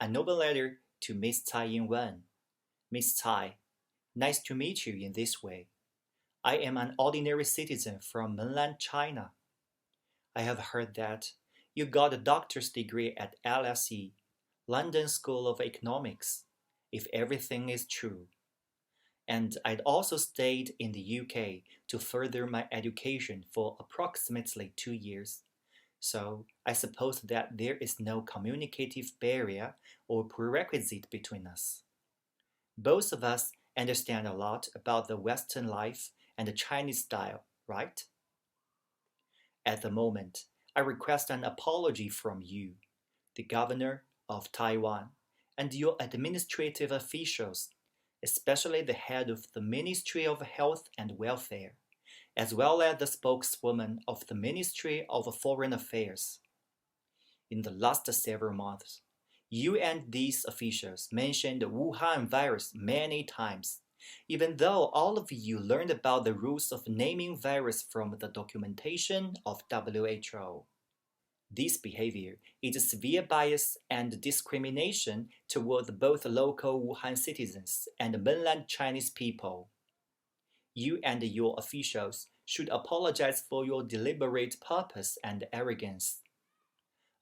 A noble letter to Miss Tsai Ing-wen. Miss Tsai, nice to meet you in this way. I am an ordinary citizen from mainland China. I have heard that you got a doctor's degree at LSE, London School of Economics, if everything is true. And I'd also stayed in the UK to further my education for approximately 2 years. So I suppose that there is no communicative barrier or prerequisite between us. Both of us understand a lot about the Western life and the Chinese style, right? At the moment, I request an apology from you, the governor of Taiwan, and your administrative officials, especially the head of the Ministry of Health and Welfare, as well as the spokeswoman of the Ministry of Foreign Affairs. In the last several months, you and these officials mentioned the Wuhan virus many times, even though all of you learned about the rules of naming virus from the documentation of WHO. This behavior is a severe bias and discrimination toward both local Wuhan citizens and mainland Chinese people. You and your officials should apologize for your deliberate purpose and arrogance.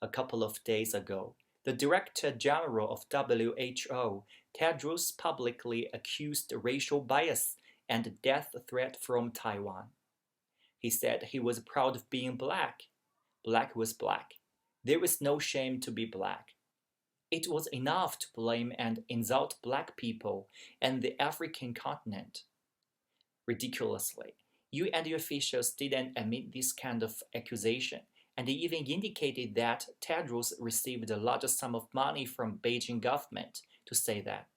A couple of days ago, the Director General of WHO, Tedros, publicly accused racial bias and death threat from Taiwan. He said he was proud of being black. Black was black. There is no shame to be black. It was enough to blame and insult black people and the African continent. Ridiculously, you and your officials didn't admit this kind of accusation, and they even indicated that Tedros received a large sum of money from Beijing government to say that.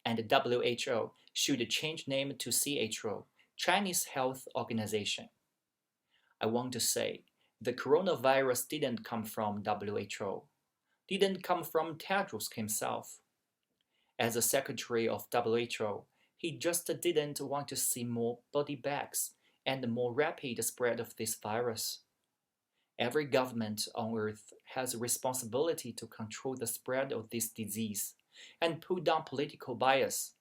And the WHO should change name to CHO, Chinese Health Organization. I want to say, the coronavirus didn't come from WHO, didn't come from Tedros himself. As the secretary of WHO, he just didn't want to see more body bags and more rapid spread of this virus. Every government on earth has a responsibility to control the spread of this disease and put down political bias.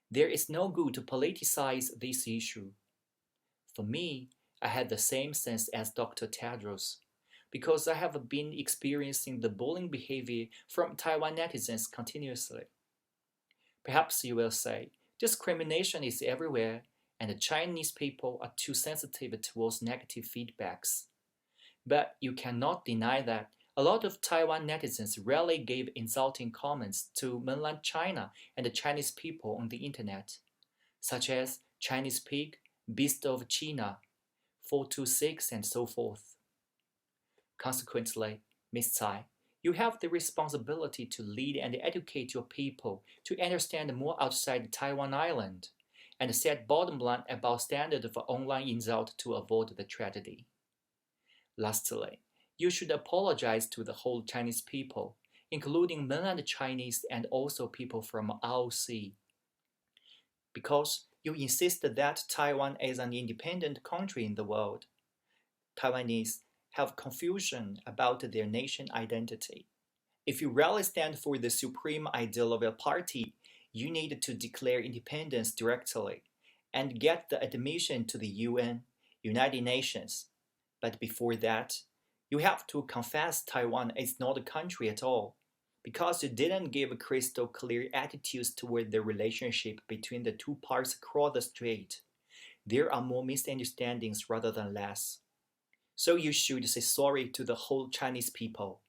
There is no good to politicize this issue. For me, I had the same sense as Dr. Tedros, because I have been experiencing the bullying behavior from Taiwan netizens continuously. Perhaps you will say, discrimination is everywhere, and the Chinese people are too sensitive towards negative feedbacks. But you cannot deny that a lot of Taiwan netizens rarely gave insulting comments to mainland China and the Chinese people on the internet, such as Chinese pig, beast of China, 426, and so forth. Consequently, Miss Tsai, you have the responsibility to lead and educate your people to understand more outside Taiwan Island, and set bottom line about standard of online insult to avoid the tragedy. Lastly, you should apologize to the whole Chinese people, including mainland Chinese and also people from ROC, because you insist that Taiwan is an independent country in the world. Taiwanese have confusion about their nation identity. If you really stand for the supreme ideal of a party, you need to declare independence directly and get the admission to the UN, United Nations. But before that, you have to confess Taiwan is not a country at all, because you didn't give crystal clear attitudes toward the relationship between the two parts across the strait. There are more misunderstandings rather than less. So you should say sorry to the whole Chinese people.